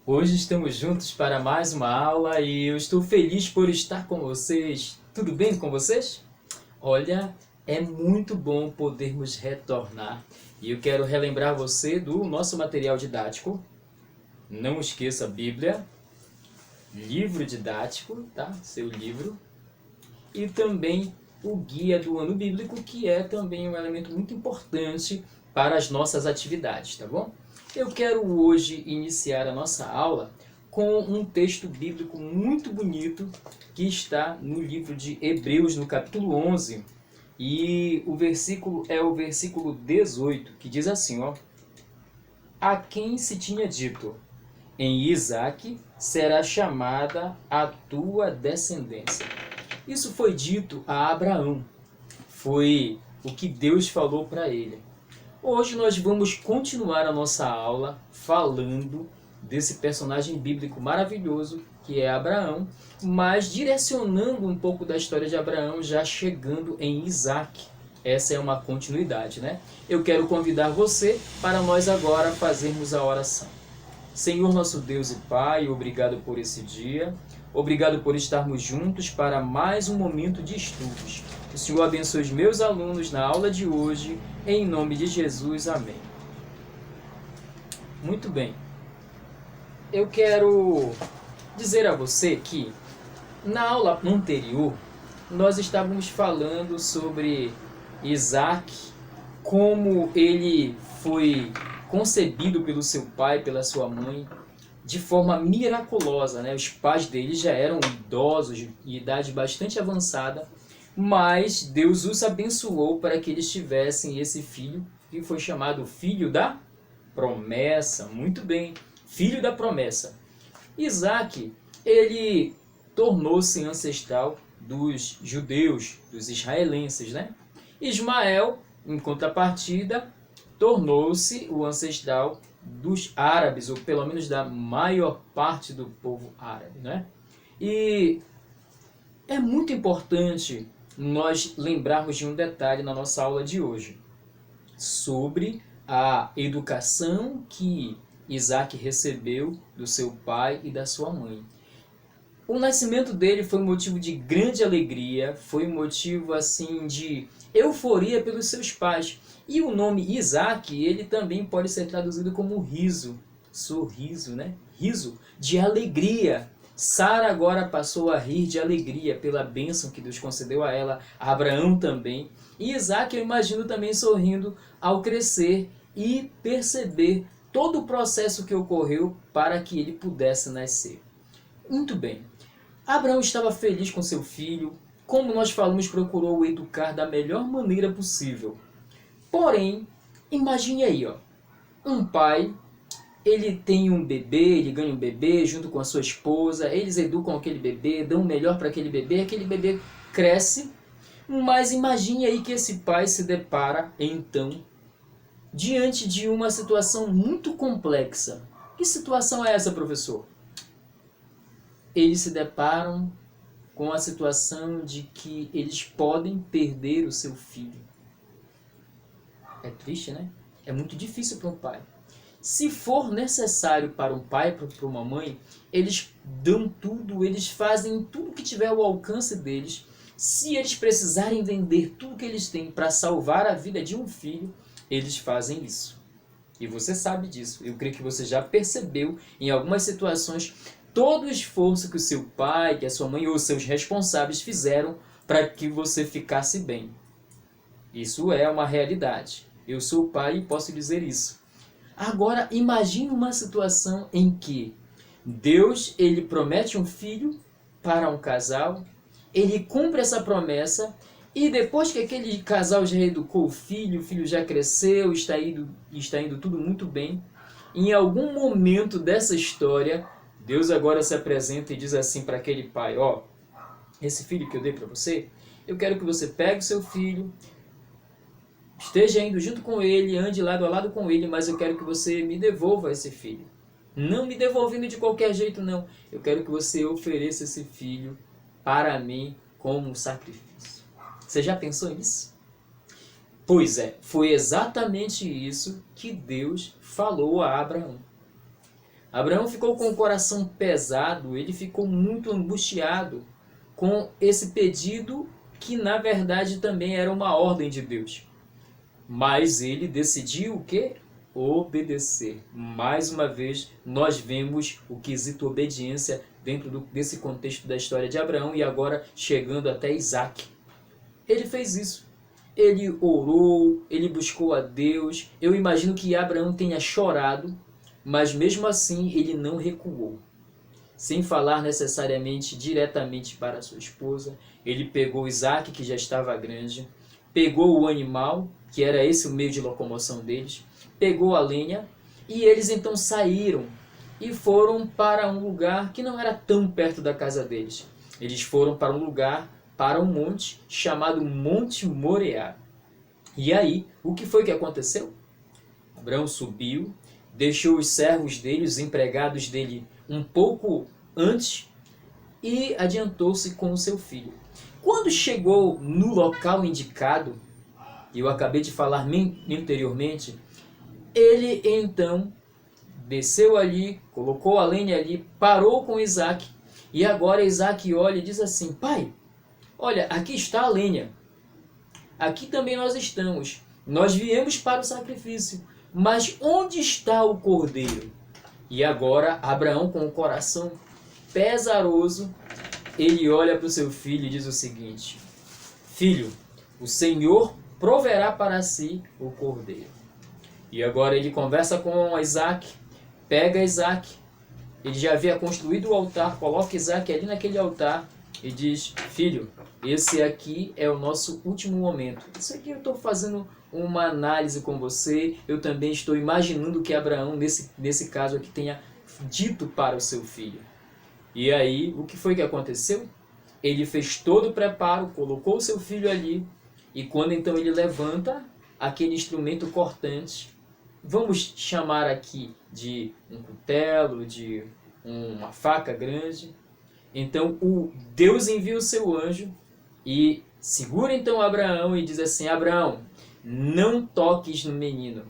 Hoje estamos juntos para mais uma aula e eu estou feliz por estar com vocês. Tudo bem com vocês? Olha, é muito bom podermos retornar e eu quero relembrar você do nosso material didático. Não esqueça a Bíblia, livro didático, tá? Seu livro, e também o guia do ano bíblico, que é também um elemento muito importante para as nossas atividades, tá bom? Eu quero hoje iniciar a nossa aula com um texto bíblico muito bonito que está no livro de Hebreus, no capítulo 11, e o versículo é o versículo 18, que diz assim, ó: A quem se tinha dito, em Isaque será chamada a tua descendência. Isso foi dito a Abraão. Foi o que Deus falou para ele. Hoje nós vamos continuar a nossa aula falando desse personagem bíblico maravilhoso que é Abraão, mas direcionando um pouco da história de Abraão, já chegando em Isaque. Essa é uma continuidade, né? Eu quero convidar você para nós agora fazermos a oração. Senhor nosso Deus e Pai, obrigado por esse dia. Obrigado por estarmos juntos para mais um momento de estudos. O Senhor abençoe os meus alunos na aula de hoje, em nome de Jesus, amém. Muito bem. Eu quero dizer a você que na aula anterior nós estávamos falando sobre Isaac, como ele foi concebido pelo seu pai, pela sua mãe, de forma miraculosa, né? Os pais dele já eram idosos, de idade bastante avançada, mas Deus os abençoou para que eles tivessem esse filho, que foi chamado filho da promessa. Muito bem, filho da promessa. Isaac, ele tornou-se ancestral dos judeus, dos israelenses, né? Ismael, em contrapartida, tornou-se o ancestral dos árabes, ou pelo menos da maior parte do povo árabe, né? E é muito importante nós lembrarmos de um detalhe na nossa aula de hoje, sobre a educação que Isaac recebeu do seu pai e da sua mãe. O nascimento dele foi motivo de grande alegria, foi motivo assim de euforia pelos seus pais. E o nome Isaac, ele também pode ser traduzido como riso, sorriso, né? Riso de alegria. Sara agora passou a rir de alegria pela bênção que Deus concedeu a ela, a Abraão também. E Isaac, eu imagino também sorrindo ao crescer e perceber todo o processo que ocorreu para que ele pudesse nascer. Muito bem. Abraão estava feliz com seu filho, como nós falamos, procurou o educar da melhor maneira possível. Porém, imagine aí, ó, um pai, ele tem um bebê, ele ganha um bebê junto com a sua esposa, eles educam aquele bebê, dão o melhor para aquele bebê cresce, mas imagine aí que esse pai se depara, então, diante de uma situação muito complexa. Que situação é essa, professor? Eles se deparam com a situação de que eles podem perder o seu filho. É triste, né? É muito difícil para um pai. Se for necessário para um pai, para uma mãe, eles dão tudo, eles fazem tudo que tiver ao alcance deles. Se eles precisarem vender tudo que eles têm para salvar a vida de um filho, eles fazem isso. E você sabe disso. Eu creio que você já percebeu em algumas situações todo o esforço que o seu pai, que a sua mãe ou seus responsáveis fizeram para que você ficasse bem. Isso é uma realidade. Eu sou pai e posso dizer isso. Agora, imagine uma situação em que Deus, ele promete um filho para um casal, ele cumpre essa promessa e depois que aquele casal já educou o filho já cresceu, está indo tudo muito bem, em algum momento dessa história, Deus agora se apresenta e diz assim para aquele pai, ó, esse filho que eu dei para você, eu quero que você pegue o seu filho, esteja indo junto com ele, ande lado a lado com ele, mas eu quero que você me devolva esse filho. Não me devolvendo de qualquer jeito, não. Eu quero que você ofereça esse filho para mim como um sacrifício. Você já pensou nisso? Pois é, foi exatamente isso que Deus falou a Abraão. Abraão ficou com o coração pesado, ele ficou muito angustiado com esse pedido que na verdade também era uma ordem de Deus. Mas ele decidiu o quê? Obedecer. Mais uma vez, nós vemos o quesito obediência dentro desse contexto da história de Abraão e agora chegando até Isaac. Ele fez isso. Ele orou, ele buscou a Deus. Eu imagino que Abraão tenha chorado, mas mesmo assim ele não recuou. Sem falar necessariamente diretamente para sua esposa, ele pegou Isaac, que já estava grande, pegou o animal, que era esse o meio de locomoção deles, pegou a lenha, e eles então saíram e foram para um lugar que não era tão perto da casa deles. Eles foram para um lugar, para um monte, chamado Monte Moriá. E aí, o que foi que aconteceu? Abraão subiu, deixou os servos dele, os empregados dele, um pouco antes e adiantou-se com o seu filho. Quando chegou no local indicado, que eu acabei de falar anteriormente, ele então desceu ali, colocou a lenha ali, parou com Isaac, e agora Isaac olha e diz assim: pai, olha, aqui está a lenha, aqui também nós estamos, nós viemos para o sacrifício, mas onde está o cordeiro? E agora Abraão, com o coração pesaroso, ele olha para o seu filho e diz o seguinte: filho, o Senhor proverá para si o cordeiro. E agora ele conversa com Isaac, pega Isaac, ele já havia construído o altar, coloca Isaac ali naquele altar e diz: filho, esse aqui é o nosso último momento. Isso aqui eu estou fazendo uma análise com você, eu também estou imaginando que Abraão, nesse caso aqui, tenha dito para o seu filho. E aí, o que foi que aconteceu? Ele fez todo o preparo, colocou o seu filho ali, e quando então ele levanta aquele instrumento cortante, vamos chamar aqui de um cutelo, de uma faca grande, então o Deus envia o seu anjo e segura então Abraão e diz assim: Abraão, não toques no menino,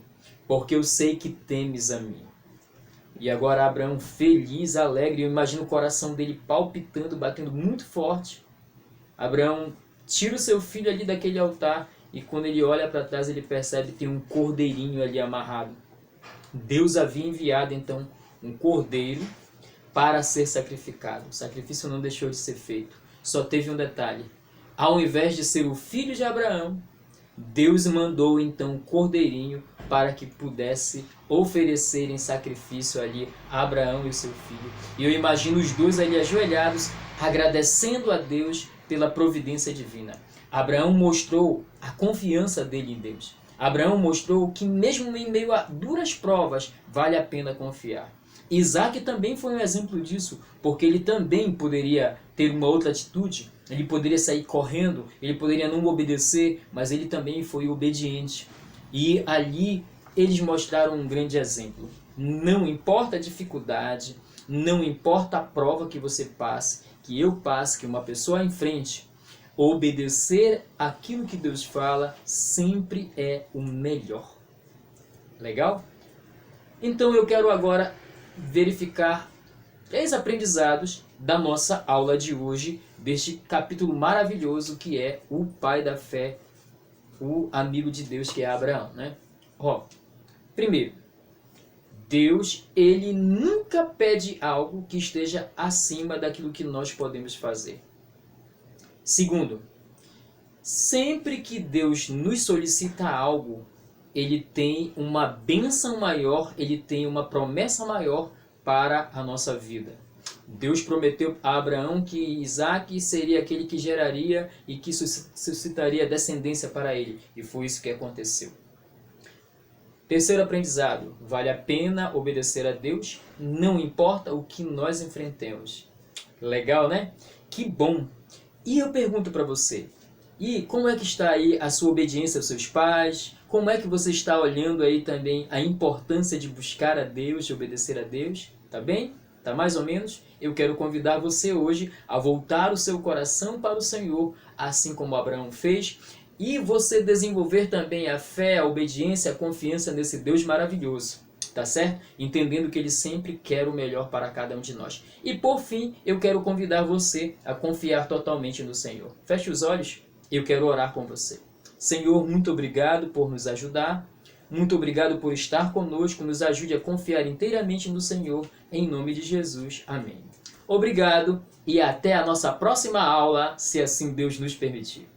porque eu sei que temes a mim. E agora Abraão, feliz, alegre, eu imagino o coração dele palpitando, batendo muito forte. Abraão tira o seu filho ali daquele altar e quando ele olha para trás ele percebe que tem um cordeirinho ali amarrado. Deus havia enviado então um cordeiro para ser sacrificado. O sacrifício não deixou de ser feito. Só teve um detalhe: ao invés de ser o filho de Abraão, Deus mandou então um cordeirinho para que pudesse oferecer em sacrifício ali a Abraão e o seu filho. E eu imagino os dois ali ajoelhados, agradecendo a Deus pela providência divina. Abraão mostrou a confiança dele em Deus. Abraão mostrou que mesmo em meio a duras provas, vale a pena confiar. Isaac também foi um exemplo disso, porque ele também poderia ter uma outra atitude, ele poderia sair correndo, ele poderia não obedecer, mas ele também foi obediente. E ali eles mostraram um grande exemplo. Não importa a dificuldade, não importa a prova que você passe, que eu passe, que uma pessoa enfrente, obedecer aquilo que Deus fala sempre é o melhor. Legal? Então eu quero agora verificar 3 aprendizados da nossa aula de hoje, deste capítulo maravilhoso que é o pai da fé, o amigo de Deus que é Abraão, né? Primeiro, Deus, ele nunca pede algo que esteja acima daquilo que nós podemos fazer. Segundo, sempre que Deus nos solicita algo, ele tem uma bênção maior, ele tem uma promessa maior para a nossa vida. Deus prometeu a Abraão que Isaac seria aquele que geraria e que suscitaria descendência para ele. E foi isso que aconteceu. Terceiro aprendizado: vale a pena obedecer a Deus, não importa o que nós enfrentemos. Legal, né? Que bom! E eu pergunto para você, e como é que está aí a sua obediência aos seus pais? Como é que você está olhando aí também a importância de buscar a Deus, de obedecer a Deus? Tá bem? Tá mais ou menos? Eu quero convidar você hoje a voltar o seu coração para o Senhor, assim como Abraão fez, e você desenvolver também a fé, a obediência, a confiança nesse Deus maravilhoso. tá certo? Entendendo que Ele sempre quer o melhor para cada um de nós. E por fim, eu quero convidar você a confiar totalmente no Senhor. Feche os olhos, eu quero orar com você. Senhor, muito obrigado por nos ajudar. Muito obrigado por estar conosco. Nos ajude a confiar inteiramente no Senhor. Em nome de Jesus. Amém. Obrigado e até a nossa próxima aula, se assim Deus nos permitir.